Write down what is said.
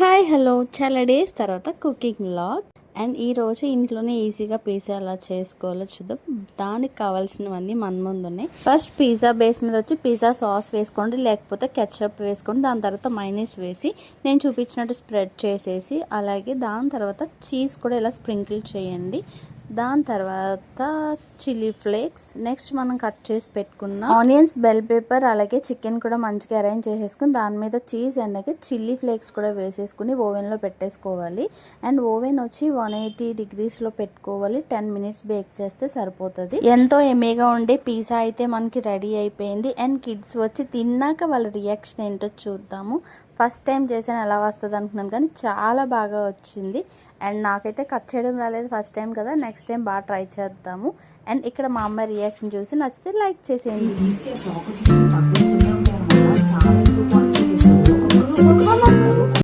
Hi hello చాలా days తర్వాత cooking vlog. And ఈరోజు ఇంట్లోనే ఈజీగా పిజ్జా ఎలా చేసుకోవాలో చూద్దాం. దానికి కావాల్సినవన్నీ మన ముందు ఉన్నాయి. ఫస్ట్ పిజ్జా బేస్ మీద వచ్చి పిజ్జా సాస్ వేసుకోండి, లేకపోతే కెచప్ వేసుకోండి. దాని తర్వాత మైనస్ వేసి నేను చూపించినట్టు స్ప్రెడ్ చేసేసి, అలాగే దాని తర్వాత చీజ్ కూడా ఇలా స్ప్రింకిల్ చేయండి. దాని తర్వాత చిల్లీ ఫ్లేక్స్, నెక్స్ట్ మనం కట్ చేసి పెట్టుకున్న ఆనియన్స్, బెల్ పేపర్, అలాగే చికెన్ కూడా మంచిగా అరేంజ్ చేసేసుకుని దాని మీద చీజ్ అండ్ చిల్లీ ఫ్లేక్స్ కూడా వేసేసుకుని ఓవెన్లో పెట్టేసుకోవాలి. అండ్ ఓవెన్ వచ్చి 180 degreesలో పెట్టుకోవాలి. 10 minutes బేక్ చేస్తే సరిపోతుంది. ఎంతో ఎమేగా ఉండే పిజ్జా అయితే మనకి రెడీ అయిపోయింది. అండ్ కిడ్స్ వచ్చి తిన్నాక వాళ్ళ రియాక్షన్ ఏంటో చూద్దాము. ఫస్ట్ టైం చేసాను, ఎలా వస్తుంది అనుకున్నాను, కానీ చాలా బాగా వచ్చింది. అండ్ నాకైతే కట్ చేయడం రాలేదు, ఫస్ట్ టైం కదా, నెక్స్ట్ టైం బాగా ట్రై చేద్దాము. అండ్ ఇక్కడ మా అమ్మాయి రియాక్షన్ చూసి నచ్చితే లైక్ చేసేయండి.